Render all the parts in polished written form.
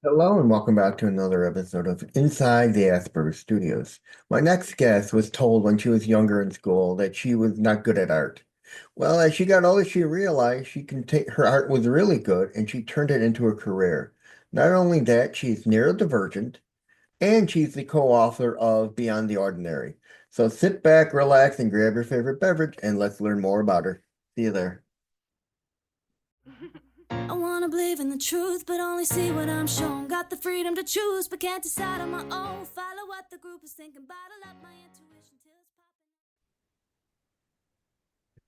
Hello and welcome back to another episode of Inside the Asperger Studios. My next guest was told when she was younger in school that she was not good at art. Well, as she got older, she realized she can take her art was really good and she turned it into a career. Not only that, she's neurodivergent and she's the co-author of Beyond the Ordinary. So sit back, relax, and grab your favorite beverage and let's learn more about her. See you there. I wanna believe in the truth, but only see what I'm shown. Got the freedom to choose, but can't decide on my own. Follow what the group is thinking, bottle up my intuition till it's popping.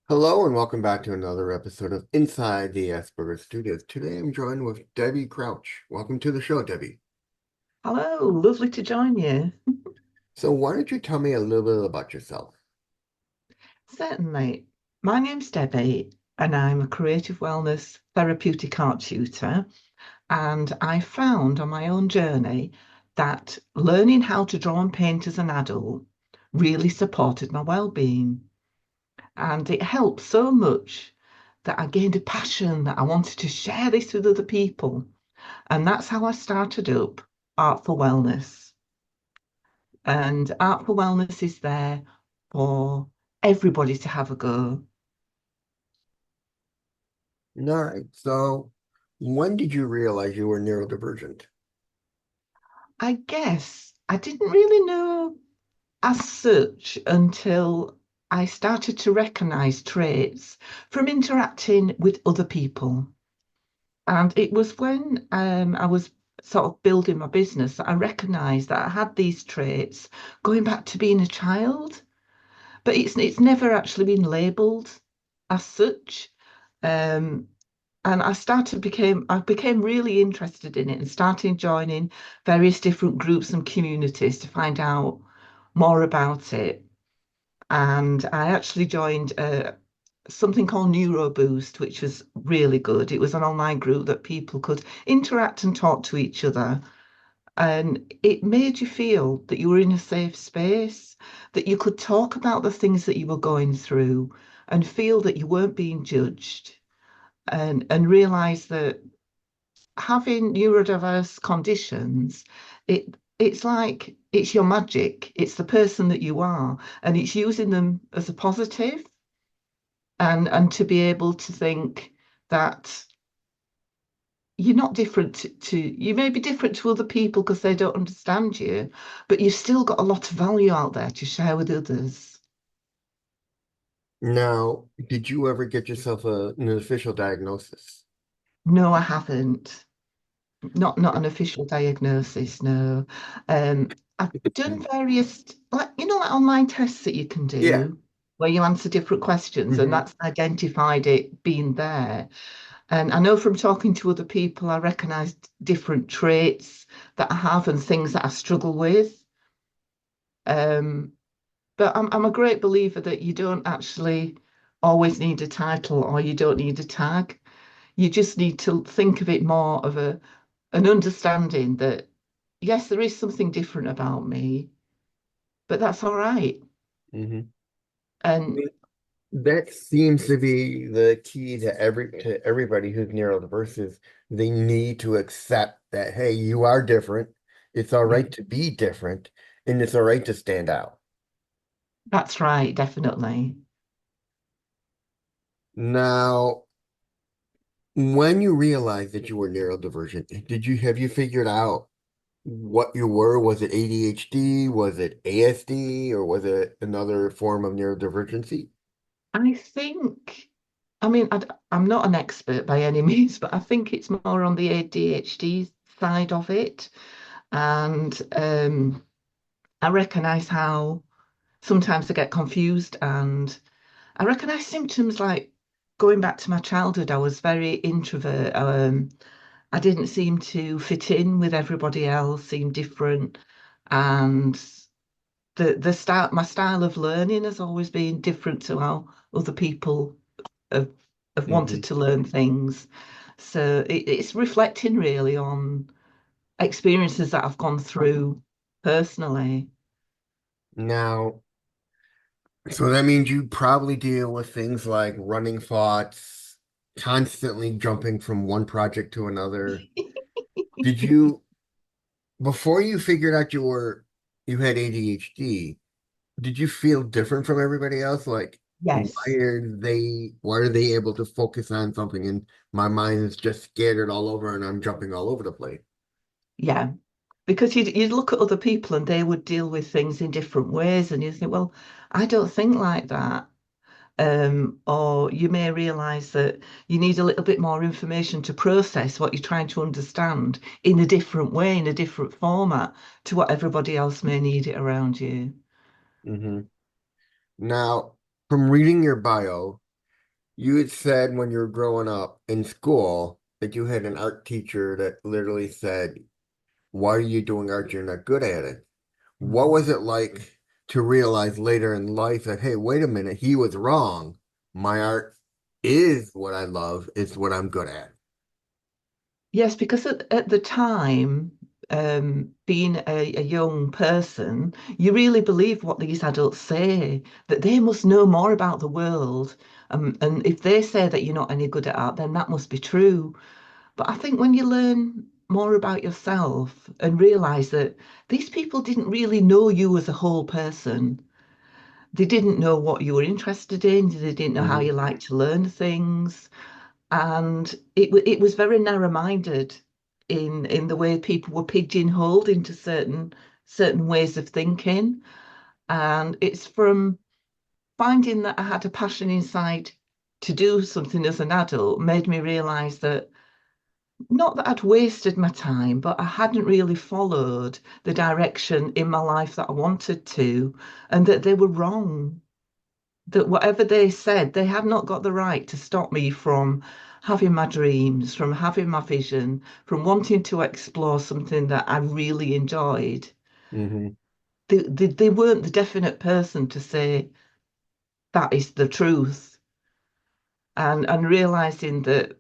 Hello and welcome back to another episode of Inside the Asperger Studios. Today I'm joined with Debbie Crouch. Welcome to the show, Debbie. Hello, lovely to join you. So why don't you tell me a little bit about yourself? Certainly. My name's Debbie, and I'm a creative wellness therapeutic art tutor. And I found on my own journey that learning how to draw and paint as an adult really supported my well-being. And it helped so much that I gained a passion that I wanted to share this with other people. And that's how I started up Artful Wellness. And Artful Wellness is there for everybody to have a go. All right. So when did you realize you were neurodivergent? I guess I didn't really know as such until I started to recognize traits from interacting with other people. And it was when I was sort of building my business that I recognized that I had these traits going back to being a child, but it's never actually been labeled as such. Um, and I became really interested in it and started joining various different groups and communities to find out more about it. And I actually joined something called Neuroboost, which was really good. It was an online group that people could interact and talk to each other. And it made you feel that you were in a safe space, that you could talk about the things that you were going through and feel that you weren't being judged, and realize that having neurodiverse conditions, it's like it's your magic. It's the person that you are, and it's using them as a positive, and to be able to think that you're not different you may be different to other people because they don't understand you, but you've still got a lot of value out there to share with others. Now, did you ever get yourself an official diagnosis? No, I haven't. Not an official diagnosis, no. I've done various, like, like online tests that you can Yeah. do where you answer different questions, and Hmm. that's identified it being there. And I know from talking to other people, I recognized different traits that I have and things that I struggle with. Um, but I'm a great believer that you don't actually always need a title or you don't need a tag. You just need to think of it more of an understanding that yes, there is something different about me, but that's all right. Hmm. And That seems to be the key to everybody who's neurodiverse is they need to accept that, hey, you are different. It's all right to be different, and it's all right to stand out. that's right, definitely. Now, when you realized that you were neurodivergent, did you have you figured out what you were? Was it ADHD? Was it ASD? Or was it another form of neurodivergency? I think, I mean, I'm not an expert by any means, but I think it's more on the ADHD side of it. And I recognize how sometimes I get confused, and I recognize symptoms like going back to my childhood. I was very introvert. I didn't seem to fit in with everybody else, seemed different. And my style of learning has always been different to how other people have, have Hmm. wanted to learn things. So it's reflecting really on experiences that I've gone through personally. Now, so that means you probably deal with things like running thoughts, constantly jumping from one project to another. Did you? before you figured out you had ADHD, did you feel different from everybody else? Like, Yes. why are they able to focus on something and my mind is just scattered all over and I'm jumping all over the place? Yeah. Because you'd look at other people and they would deal with things in different ways, and you think, well, I don't think like that. Or you may realize that you need a little bit more information to process what you're trying to understand in a different way, in a different format to what everybody else may need it around you. Hmm. Now, from reading your bio, you had said when you were growing up in school that you had an art teacher that literally said, "Why are you doing art? You're not good at it." What Mm. was it like to realize later in life that, hey, wait a minute, he was wrong. My art is what I love, it's what I'm good at. Yes, because at the time, being a young person, you really believe what these adults say, that they must know more about the world. And if they say that you're not any good at art, then that must be true. But I think when you learn more about yourself and realize that these people didn't really know you as a whole person, they didn't know what you were interested in, they didn't know how Hmm. you like to learn things, and it was very narrow-minded in the way people were pigeonholed into certain ways of thinking. And it's from finding that I had a passion inside to do something as an adult made me realize that not that I'd wasted my time, but I hadn't really followed the direction in my life that I wanted to, and that they were wrong. That whatever they said, they had not got the right to stop me from having my dreams, from having my vision, from wanting to explore something that I really enjoyed. Hmm. They weren't the definite person to say that is the truth. And realizing that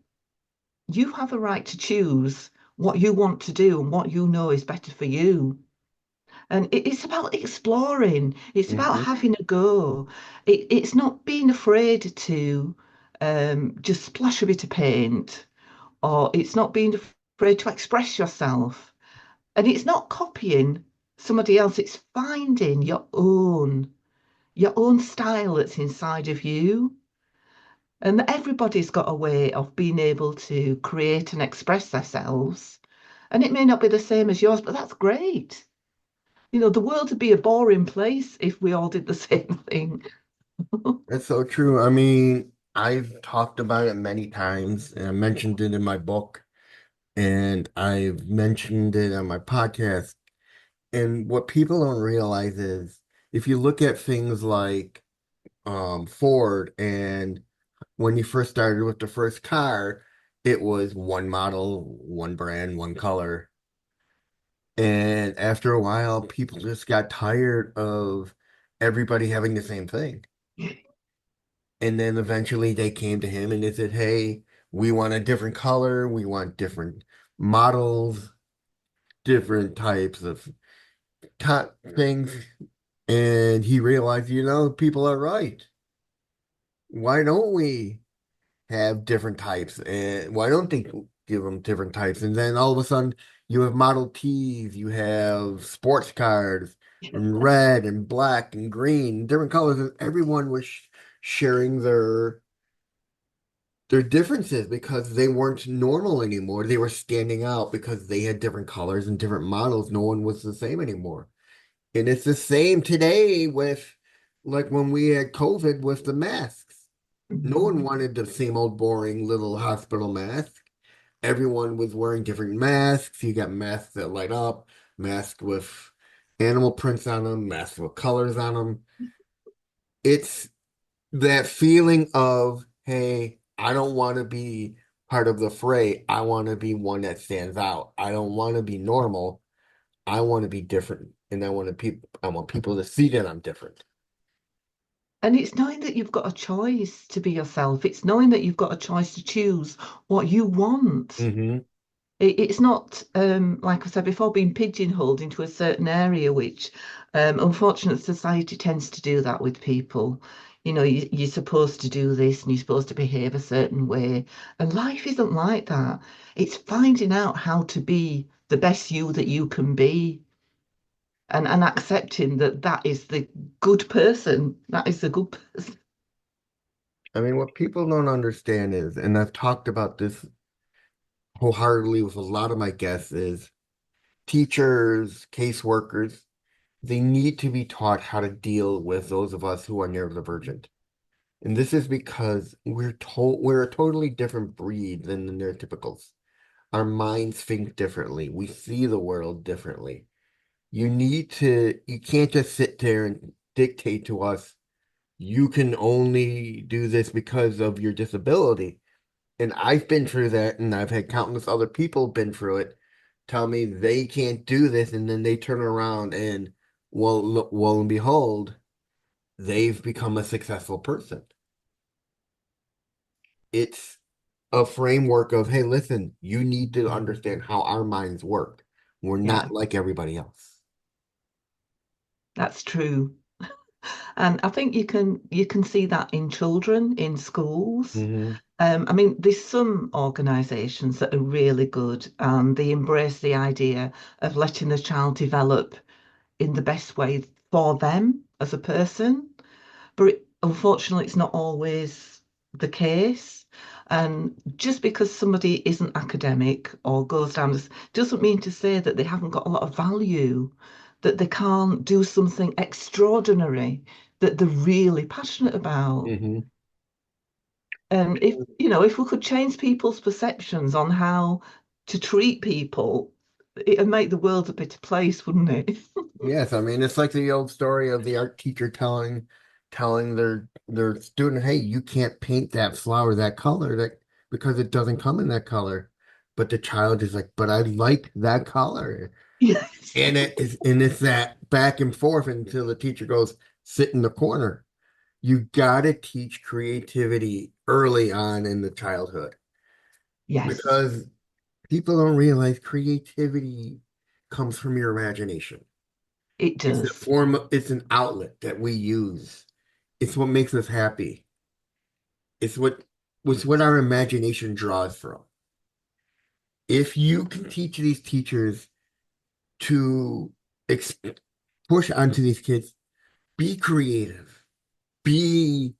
you have a right to choose what you want to do and what you know is better for you. And it's about exploring, it's about Hmm. having a go. It's not being afraid to just splash a bit of paint, or it's not being afraid to express yourself. And it's not copying somebody else, it's finding your own style that's inside of you. And everybody's got a way of being able to create and express themselves. And it may not be the same as yours, but that's great. You know, the world would be a boring place if we all did the same thing. That's so true. I mean, I've talked about it many times, and I mentioned it in my book, and I've mentioned it on my podcast. And what people don't realize is if you look at things like Ford, and when you first started with the first car, it was one model, one brand, one color. And after a while, people just got tired of everybody having the same thing. And then eventually they came to him and they said, "Hey, we want a different color, we want different models, different types of things." And he realized, people are right. Why don't we have different types? And why don't they give them different types? And then all of a sudden, you have Model Ts, you have sports cars in red and black and green, different colors, and everyone was sharing their differences because they weren't normal anymore. They were standing out because they had different colors and different models. No one was the same anymore. And it's the same today with like when we had COVID with the masks. No one Mhm. wanted the same old boring little hospital mask. Everyone was wearing different masks. You got masks that light up, masks with animal prints on them, masks with colors on them. It's that feeling of, hey, I don't want to be part of the fray. I want to be one that stands out. I don't want to be normal. I want to be different. And I want people to see that I'm different. And it's knowing that you've got a choice to be yourself. It's knowing that you've got a choice to choose what you want. Hmm. It's not, like I said before, being pigeonholed into a certain area, which unfortunately society tends to do that with people. You know, you're supposed to do this and you're supposed to behave a certain way. And life isn't like that. It's finding out how to be the best you that you can be, and accepting that that is the good person. That is the good person. I mean, what people don't understand is, and I've talked about this wholeheartedly with a lot of my guests, is teachers, caseworkers, they need to be taught how to deal with those of us who are neurodivergent. And this is because we're a totally different breed than the neurotypicals. Our minds think differently. We see the world differently. You can't just sit there and dictate to us, you can only do this because of your disability. And I've been through that, and I've had countless other people been through it, tell me they can't do this, and then they turn around and, well, look, lo and behold, they've become a successful person. It's a framework of, hey, listen, you need to understand how our minds work. We're Yeah, not like everybody else. that's true. And I think you can see that in children in schools. Hmm. I mean, there's some organisations that are really good and they embrace the idea of letting the child develop in the best way for them as a person. But unfortunately, it's not always the case. And just because somebody isn't academic or goes down this doesn't mean to say that they haven't got a lot of value, that they can't do something extraordinary that they're really passionate about. Hmm. And if we could change people's perceptions on how to treat people, it'd make the world a better place, wouldn't it? Yes, I mean it's like the old story of the art teacher telling their student, hey, you can't paint that flower that color that because it doesn't come in that color. But the child is like, but I like that color. Yes. And it's that back and forth until the teacher goes, sit in the corner. You gotta teach creativity early on in the childhood Yes, because people don't realize creativity comes from your imagination. it does. It's an outlet that we use. It's what makes us happy. It's what our imagination draws from. If you can teach these teachers to ex push onto these kids, be creative, be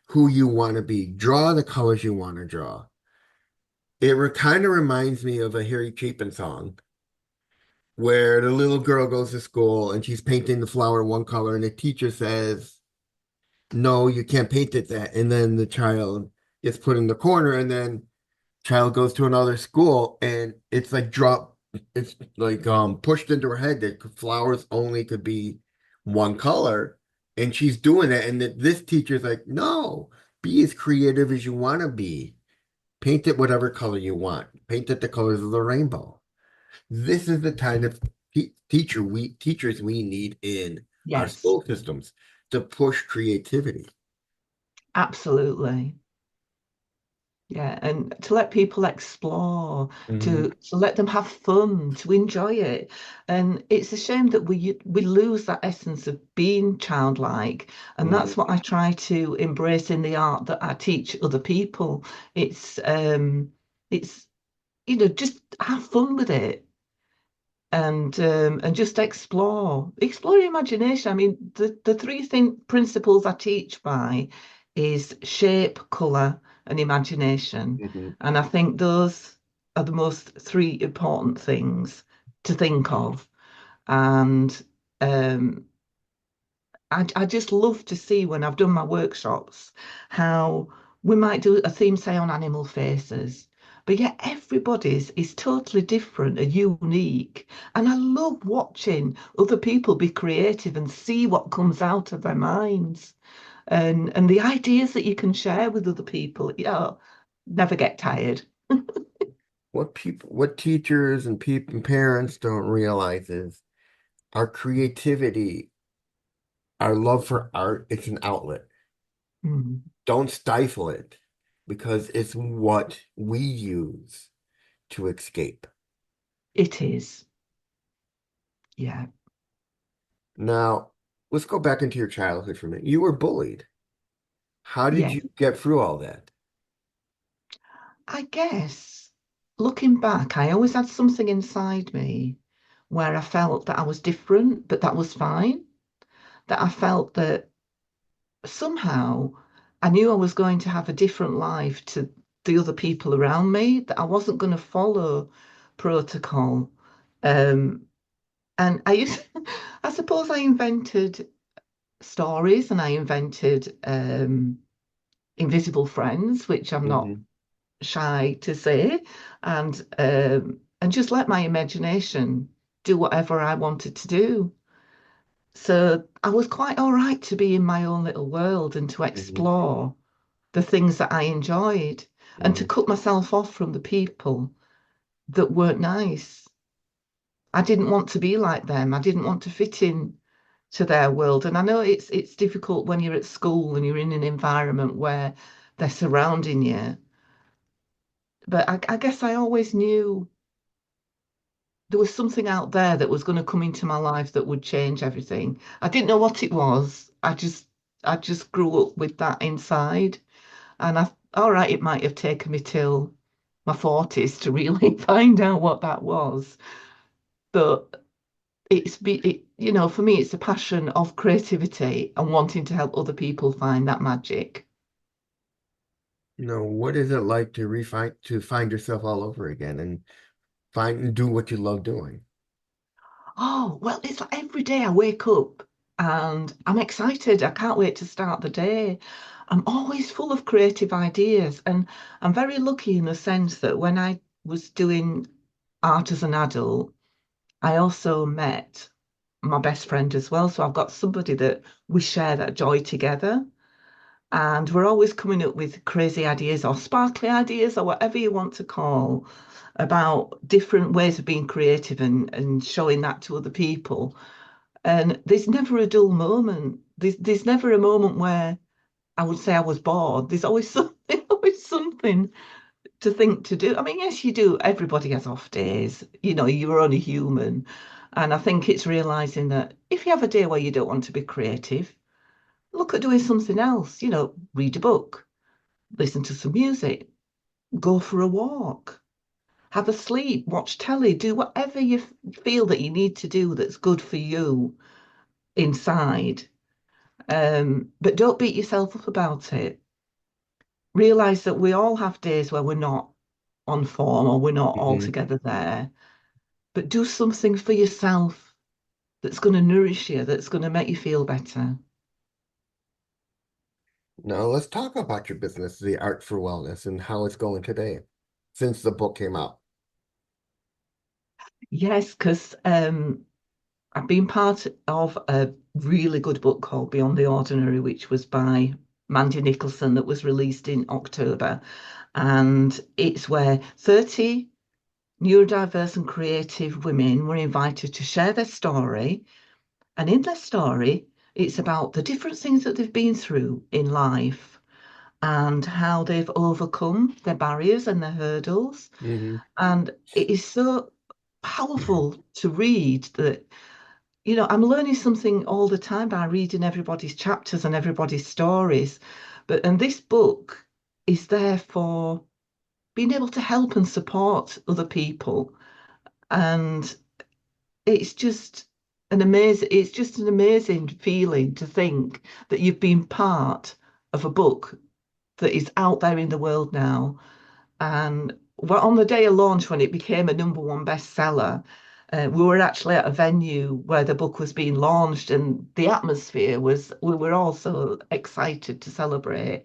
who you want to be, draw the colors you want to draw. It kind of reminds me of a Harry Chapin song where the little girl goes to school and she's painting the flower one color, and the teacher says, no, you can't paint it that. And then the child gets put in the corner, and then child goes to another school, and it's like pushed into her head that flowers only could be one color. And she's doing that. And this teacher's like, no, be as creative as you want to be. Paint it whatever color you want. Paint it the colors of the rainbow. This is the kind of teachers we need in our Yes, school systems to push creativity. absolutely. Yeah, and to let people explore, Mhm. to let them have fun, to enjoy it. And it's a shame that we lose that essence of being childlike. And that's Mhm. what I try to embrace in the art that I teach other people. It's just have fun with it and just explore your imagination. I mean, the three principles I teach by is shape, color, and imagination, Mhm. and I think those are the most three important things to think of. And um, I just love to see when I've done my workshops how we might do a theme, say, on animal faces, but yet everybody's is totally different and unique. And I love watching other people be creative and see what comes out of their minds and the ideas that you can share with other people. Never get tired. What teachers and people, parents don't realize is our creativity, our love for art, it's an outlet. Mm, Don't stifle it because it's what we use to escape. it is. Yeah. Now, let's go back into your childhood for a minute. You were bullied. How did Yeah. you get through all that? I guess. looking back, I always had something inside me where I felt that I was different, but that was fine. That I felt that somehow I knew I was going to have a different life to the other people around me, that I wasn't going to follow protocol. Um, and I used, I suppose I invented stories and I invented invisible friends, which I'm not Hmm. shy to say, and just let my imagination do whatever I wanted to do. So I was quite all right to be in my own little world and to Hmm. explore the things that I enjoyed and to Hmm. cut myself off from the people that weren't nice. I didn't want to be like them. I didn't want to fit in to their world. And I know it's difficult when you're at school and you're in an environment where they're surrounding you. But I guess I always knew there was something out there that was going to come into my life that would change everything. I didn't know what it was. I just grew up with that inside. And all right, it might have taken me till my 40s to really find out what that was. But for me, it's a passion of creativity and wanting to help other people find that magic. What is it like to find yourself all over again and find and do what you love doing? Oh, well, it's like every day I wake up and I'm excited. I can't wait to start the day. I'm always full of creative ideas, and I'm very lucky in the sense that when I was doing art as an adult, I also met my best friend as well. So I've got somebody that we share that joy together. And we're always coming up with crazy ideas or sparkly ideas or whatever you want to call about different ways of being creative and showing that to other people. And there's never a dull moment. There's never a moment where I would say I was bored. There's always something, always something to think to do. I mean, yes, you do. Everybody has off days. You're only human. And I think it's realizing that if you have a day where you don't want to be creative, look at doing something else. Read a book, listen to some music, go for a walk, have a sleep, watch telly, do whatever you feel that you need to do that's good for you inside. But don't beat yourself up about it. Realize that we all have days where we're not on form or we're not all Hmm. together there, but do something for yourself that's going to nourish you, that's going to make you feel better. Now let's talk about your business, the Artful Wellness, and how it's going today since the book came out. Yes, because I've been part of a really good book called Beyond the Ordinary, which was by Mandy Nicholson, that was released in October. And it's where 30 neurodiverse and creative women were invited to share their story. And in their story, it's about the different things that they've been through in life and how they've overcome their barriers and their hurdles. Hmm. And it is so powerful to read that, I'm learning something all the time by reading everybody's chapters and everybody's stories. And this book is there for being able to help and support other people. And it's just an amazing feeling to think that you've been part of a book that is out there in the world now. And well, on the day of launch, when it became a number one bestseller, we were actually at a venue where the book was being launched, and the atmosphere was, we were all so excited to celebrate.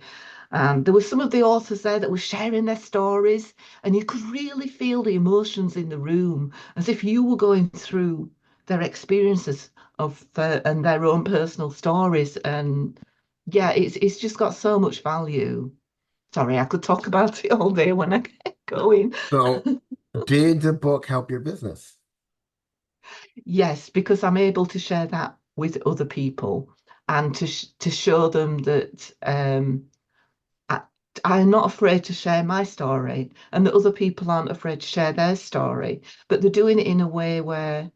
And there were some of the authors there that were sharing their stories, and you could really feel the emotions in the room as if you were going through their experiences and their own personal stories. And yeah, it's just got so much value. Sorry, I could talk about it all day when I get going. So, did the book help your business? Yes, because I'm able to share that with other people and to show them that I, I'm not afraid to share my story and that other people aren't afraid to share their story, but they're doing it in a way where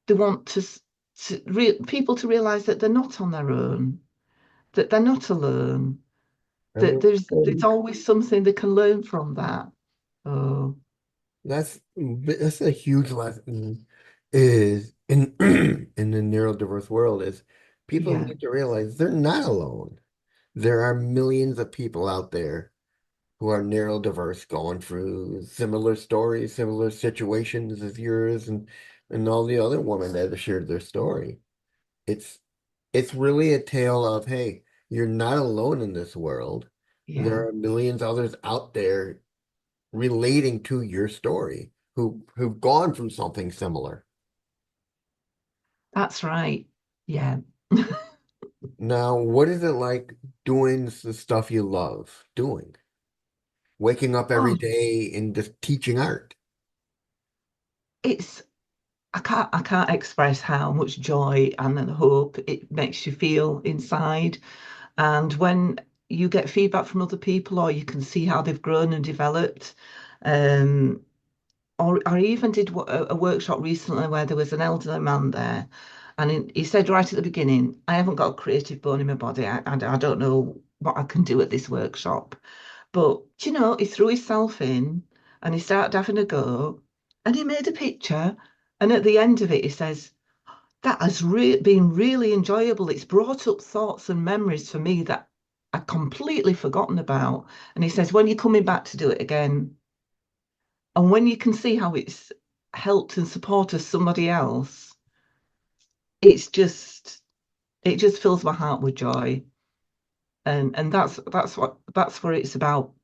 they want people to realize that they're not on their own, that they're not alone, that there's Um, always something they can learn from that. Oh. That's a huge lesson is in in the neurodiverse world is people Yeah, need to realize they're not alone. There are millions of people out there who are neurodiverse going through similar stories, similar situations as yours and all the other women that have shared their story. It's it's really a tale of, hey, you're not alone in this world. yeah, There are millions others out there relating to your story who've gone through something similar. that's right. Yeah. Now, what is it like doing the stuff you love doing? Waking up every Oh, day and just teaching art. it's I can't express how much joy and hope it makes you feel inside. And when you get feedback from other people, or you can see how they've grown and developed, um, or I even did a workshop recently where there was an elderly man there, and he said right at the beginning, "I haven't got a creative bone in my body. I don't know what I can do at this workshop." But he threw himself in and he started having a go, and he made a picture. And at the end of it, he says, "That has been really enjoyable. It's brought up thoughts and memories for me that I'd completely forgotten about." And he says, "When you're coming back to do it again, and when you can see how it's helped and supported somebody else, it's just it just fills my heart with joy." And that's what it's about.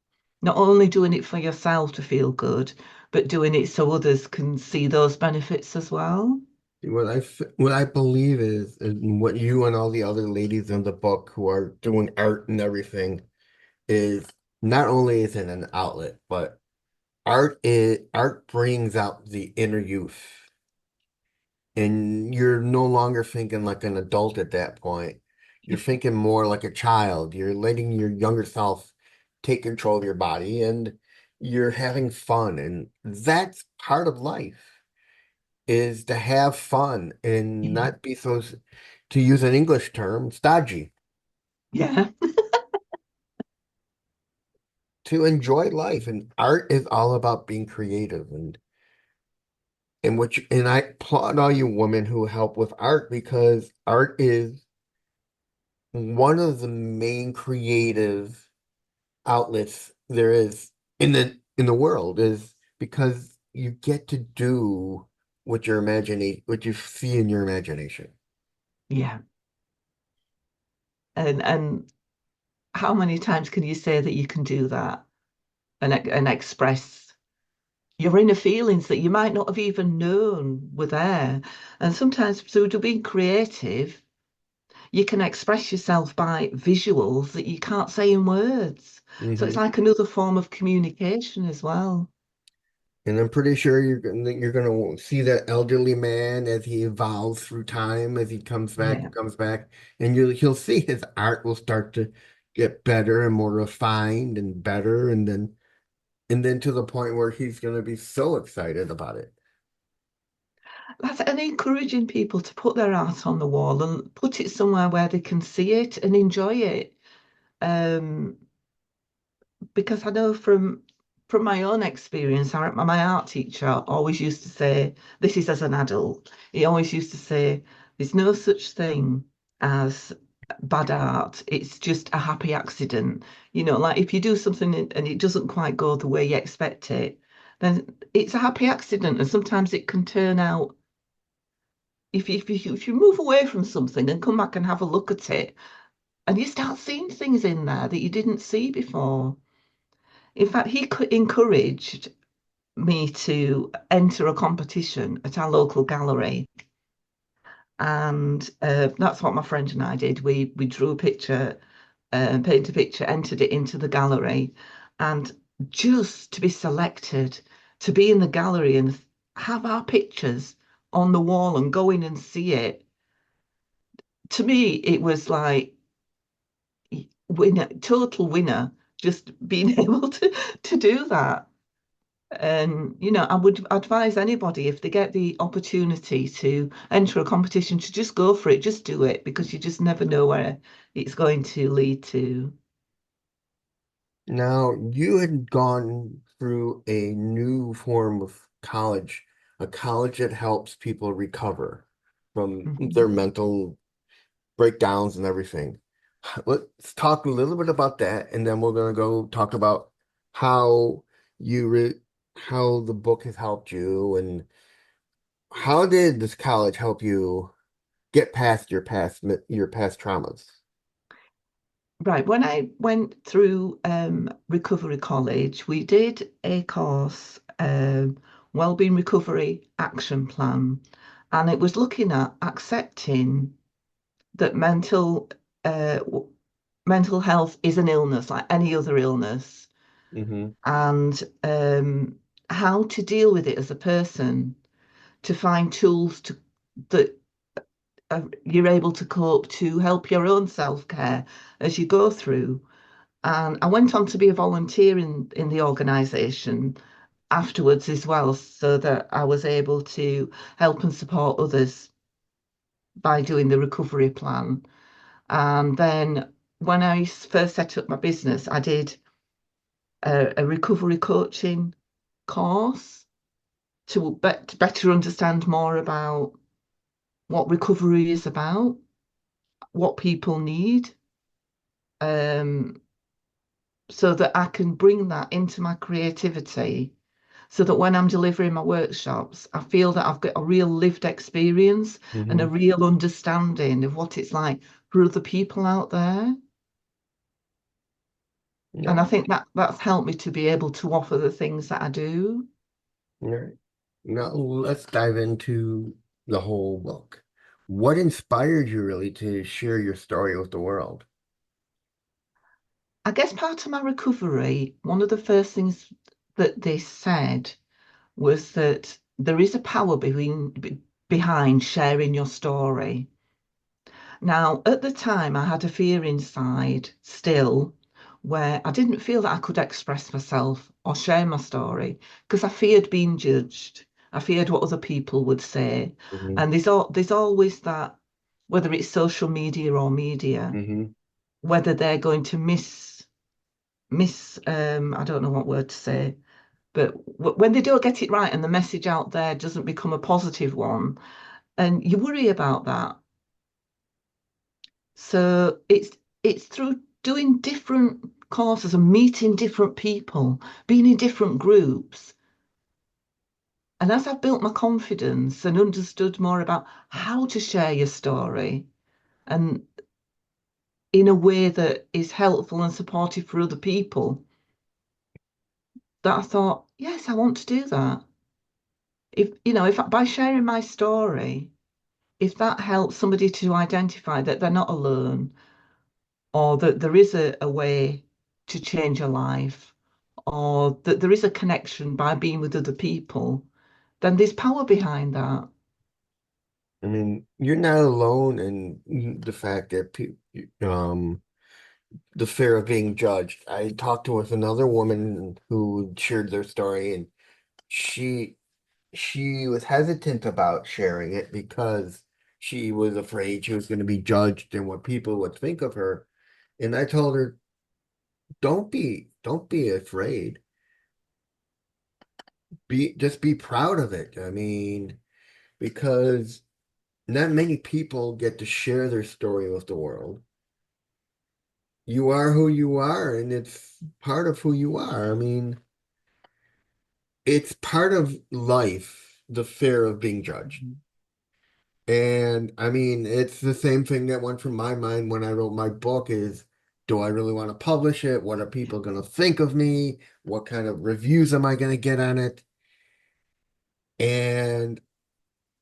Not only doing it for yourself to feel good, but doing it so others can see those benefits as well. What I believe is, and what you and all the other ladies in the book who are doing art and everything is not only is it an outlet, but art brings out the inner youth. And you're no longer thinking like an adult at that point. You're thinking more like a child. You're letting your younger self take control of your body and you're having fun. And that's part of life is to have fun and Yeah. not be so, to use an English term, stodgy, Yeah. to enjoy life. And art is all about being creative and I applaud all you women who help with art because art is one of the main creative outlets there is in the world is because you get to do what you see in your imagination. Yeah. And how many times can you say that you can do that and express your inner feelings that you might not have even known were there? And sometimes through being creative, you can express yourself by visuals that you can't say in words. So it's Hmm. like another form of communication as well. And I'm pretty sure you're gonna see that elderly man as he evolves through time, as he Yeah. comes back, and you'll see his art will start to get better and more refined and better, and then to the point where he's gonna be so excited about it. That's and encouraging people to put their art on the wall and put it somewhere where they can see it and enjoy it. Um, because I know from my own experience, my art teacher always used to say, this is as an adult, he always used to say, there's no such thing as bad art. It's just a happy accident. Like if you do something and it doesn't quite go the way you expect it, then it's a happy accident. And sometimes it can turn out if you move away from something and come back and have a look at it, and you start seeing things in there that you didn't see before. In fact, he encouraged me to enter a competition at our local gallery. And that's what my friend and I did. We drew a picture, painted a picture, entered it into the gallery. And just to be selected to be in the gallery and have our pictures on the wall and go in and see it, to me, it was like winner, total winner, just being able to do that. And I would advise anybody if they get the opportunity to enter a competition to just go for it, just do it because you just never know where it's going to lead to. Now, you had gone through a new form of college, a college that helps people recover from their Mhm. mental breakdowns and everything. Let's talk a little bit about that, and then we're gonna go talk about how you re how the book has helped you, and how did this college help you get past your past traumas? Right. When I went through recovery college, we did a course, Wellbeing Recovery Action Plan, and it was looking at accepting that mental health is an illness like any other illness, Hmm. and how to deal with it as a person, to find tools that you're able to cope, to help your own self-care as you go through. And I went on to be a volunteer in the organisation afterwards as well, so that I was able to help and support others by doing the recovery plan. And then when I first set up my business, I did a recovery coaching course to better understand more about what recovery is about, what people need, um, so that I can bring that into my creativity, so that when I'm delivering my workshops, I feel that I've got a real lived experience and a Hmm. real understanding of what it's like for other people out there. And I Yeah. think that that's helped me to be able to offer the things that I do. All right. Now let's dive into the whole book. What inspired you really to share your story with the world? I guess part of my recovery, one of the first things that they said was that there is a power behind sharing your story. Now, at the time, I had a fear inside still where I didn't feel that I could express myself or share my story because I feared being judged. I feared what other people would say. Hmm. And there's always that, whether it's social media or media, Hmm. whether they're going to I don't know what word to say, but when they don't get it right and the message out there doesn't become a positive one, and you worry about that. So it's through doing different courses and meeting different people, being in different groups. And as I've built my confidence and understood more about how to share your story and in a way that is helpful and supportive for other people, that I thought, yes, I want to do that. If by sharing my story, if that helps somebody to identify that they're not alone, or that there is a way to change a life, or that there is a connection by being with other people, then there's power behind that. I mean, you're not alone in the fact that the fear of being judged. I talked to with another woman who shared their story, and she she was hesitant about sharing it because she was afraid she was going to be judged and what people would think of her. And I told her, don't be afraid. Just be proud of it. I mean, because not many people get to share their story with the world. You are who you are, and it's part of who you are. I mean, it's part of life, the fear of being judged. And I mean, it's the same thing that went through my mind when I wrote my book is, do I really want to publish it? What are people going to think of me? What kind of reviews am I going to get on it? And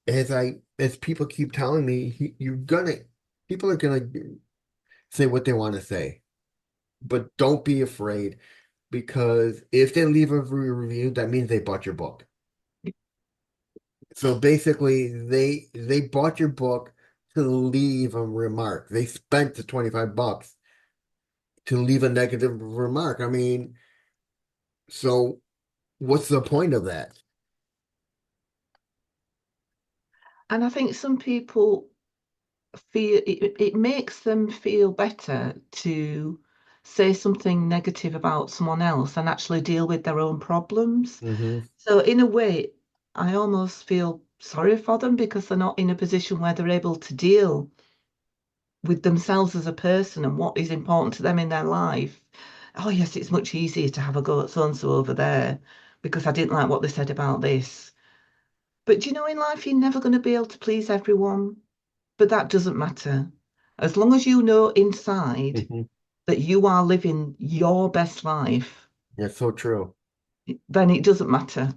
as people keep telling me, people are gonna say what they want to say, but don't be afraid because if they leave a review, that means they bought your book. So basically, they bought your book to leave a remark. They spent the $25 to leave a negative remark. I mean, so what's the point of that? And I think some people feel it makes them feel better to say something negative about someone else and actually deal with their own problems. Hmm. So in a way, I almost feel sorry for them because they're not in a position where they're able to deal with themselves as a person and what is important to them in their life. Oh, yes, it's much easier to have a go at so and so over there because I didn't like what they said about this. But you know, in life, you're never going to be able to please everyone. But that doesn't matter. As long as you know inside Hmm. that you are living your best life, It's so true. then it doesn't matter,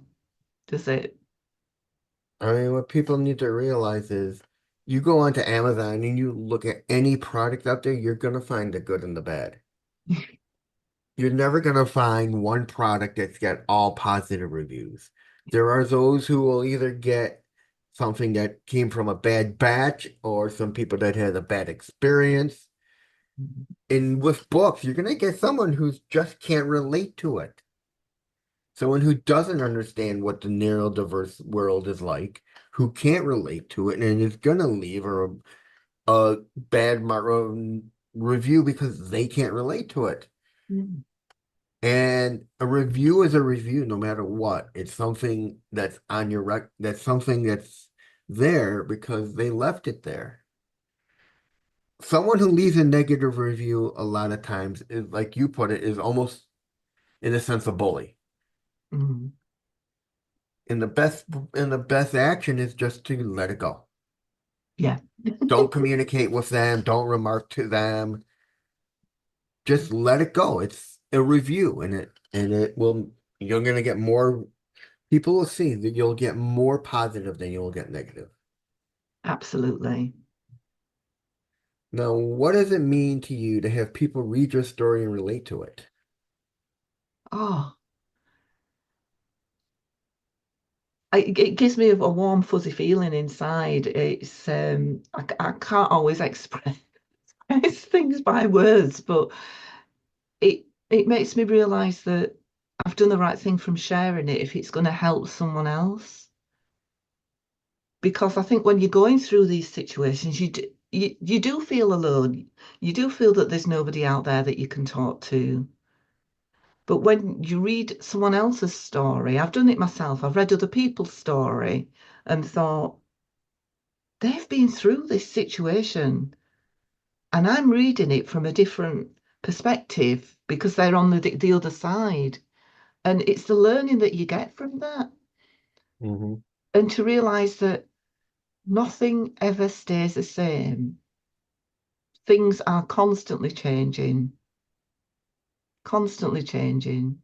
does it? I mean, what people need to realize is you go onto Amazon and you look at any product out there, you're gonna find the good and the bad. You're never gonna find one product that's got all positive reviews. There are those who will either get something that came from a bad batch or some people that had a bad experience. And with books, you're gonna get someone who just can't relate to it. Someone who doesn't understand what the neurodiverse world is like, who can't relate to it, and is gonna leave a bad review because they can't relate to it. Mm. And a review is a review no matter what. It's something that's on your that's something that's there because they left it there. Someone who leaves a negative review a lot of times is, like you put it, is almost in a sense a bully. Mm. And the best action is just to let it go. Yeah, Don't communicate with them, don't remark to them. Just let it go. It's a review and it will you're gonna get more people will see that you'll get more positive than you'll get negative. absolutely. Now, what does it mean to you to have people read your story and relate to it? Oh, it gives me a warm, fuzzy feeling inside. It's I can't always express things by words, but it makes me realize that I've done the right thing from sharing it if it's going to help someone else. Because I think when you're going through these situations, you do feel alone. You do feel that there's nobody out there that you can talk to. But when you read someone else's story, I've done it myself. I've read other people's story and thought, they've been through this situation. And I'm reading it from a different perspective because they're on the other side. And it's the learning that you get from that. Hmm. And to realize that nothing ever stays the same. Things are constantly changing, constantly changing.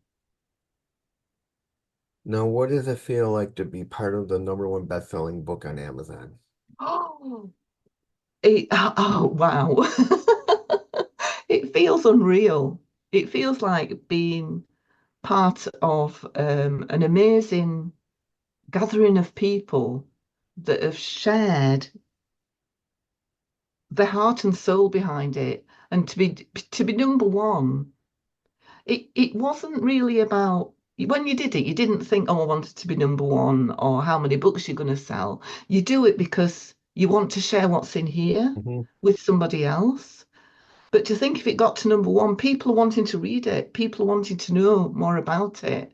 Now, what does it feel like to be part of the number one best-selling book on Amazon? Oh, oh wow. It feels unreal. It feels like being part of an amazing gathering of people that have shared their heart and soul behind it. And to be number one, it wasn't really about when you did it, you didn't think, oh, I wanted to be number one or how many books you're going to sell. You do it because you want to share what's in here Hmm. with somebody else. But to think if it got to number one, people are wanting to read it, people are wanting to know more about it.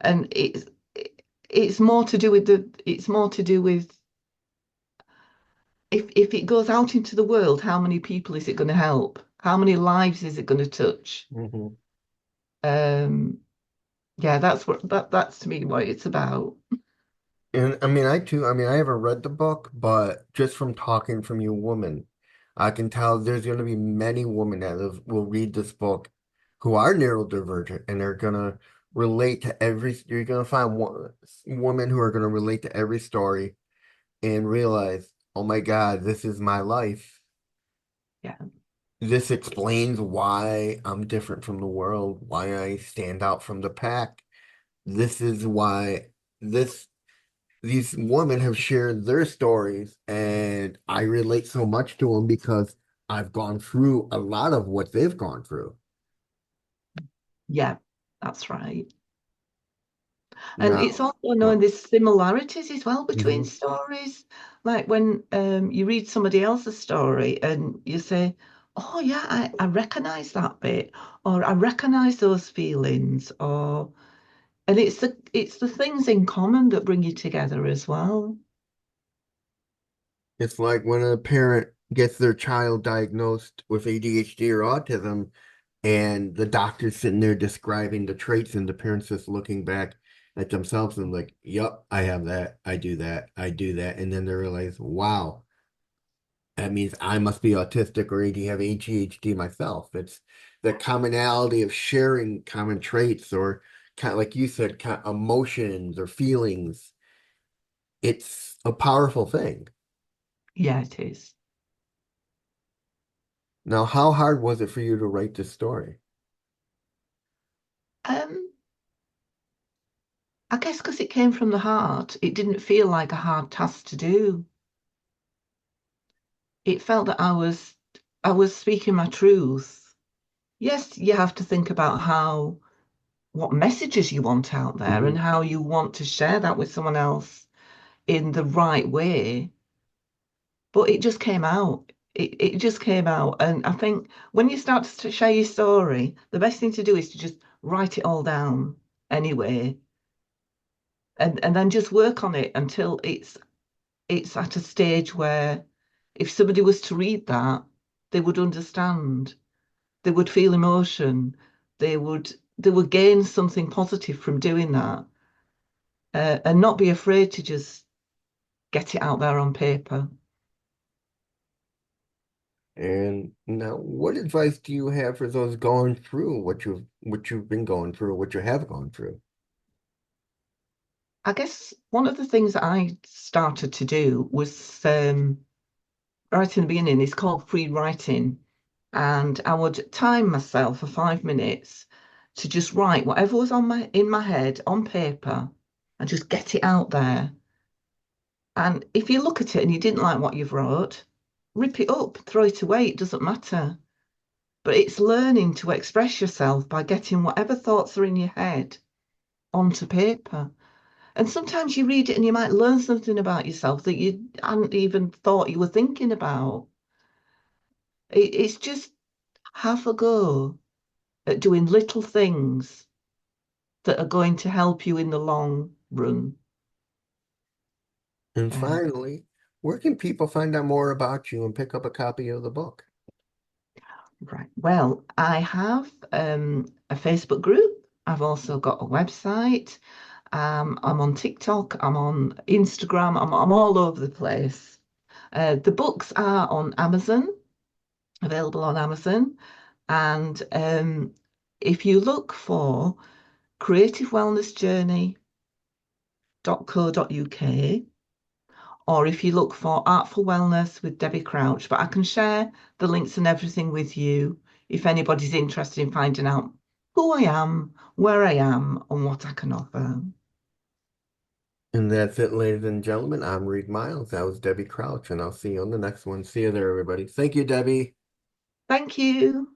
And it's more to do with it's more to do with if it goes out into the world, how many people is it going to help? How many lives is it going to touch? Hmm. Um, yeah, that's to me what it's about. And I mean, I mean, I haven't read the book, but just from talking from you woman, I can tell there's going to be many women that will read this book who are neurodivergent and are going to relate to you're going to find women who are going to relate to every story and realize, oh my God, this is my life. Yeah, This explains why I'm different from the world, why I stand out from the pack. This is why this these women have shared their stories, and I relate so much to them because I've gone through a lot of what they've gone through. yeah, that's right. And it's Now, also knowing well, there's similarities as well between mhm. stories. Like when you read somebody else's story and you say, oh yeah, I recognize that bit, or I recognize those feelings, or and it's the things in common that bring you together as well. It's like when a parent gets their child diagnosed with ADHD or autism, and the doctor's sitting there describing the traits, and the parents just looking back at themselves and like, "Yup, I have that. I do that. I do that." And then they realize, "Wow, that means I must be autistic or have ADHD myself." It's the commonality of sharing common traits or kind of like you said, emotions or feelings. It's a powerful thing. Yeah, it is. Now, how hard was it for you to write this story? Um, I guess because it came from the heart, it didn't feel like a hard task to do. It felt that I was speaking my truth. Yes, you have to think about how what messages you want out there and Mhm. how you want to share that with someone else in the right way. But it just came out. It just came out. And I think when you start to share your story, the best thing to do is to just write it all down anyway, and then just work on it until it's at a stage where if somebody was to read that, they would understand, they would feel emotion, they would gain something positive from doing that, and not be afraid to just get it out there on paper. And now, what advice do you have for those going through what you've been going through, what you have gone through? I guess one of the things that I started to do was right in the beginning, it's called free writing. And I would time myself for 5 minutes to just write whatever was on my in my head on paper and just get it out there. And if you look at it and you didn't like what you've wrote, rip it up, throw it away, it doesn't matter. But it's learning to express yourself by getting whatever thoughts are in your head onto paper. And sometimes you read it and you might learn something about yourself that you hadn't even thought you were thinking about. It's just have a go at doing little things that are going to help you in the long run. And Uh, finally, where can people find out more about you and pick up a copy of the book? right. Well, I have a Facebook group. I've also got a website. I'm on TikTok. I'm on Instagram. I'm all over the place. The books are on Amazon, available on Amazon. And if you look for Creative Wellness Journey.co.uk, or if you look for Artful Wellness with Debbie Crouch, but I can share the links and everything with you if anybody's interested in finding out who I am, where I am, and what I can offer. And that's it, ladies and gentlemen. I'm Reid Miles. That was Debbie Crouch, and I'll see you on the next one. See you there, everybody. Thank you, Debbie. Thank you.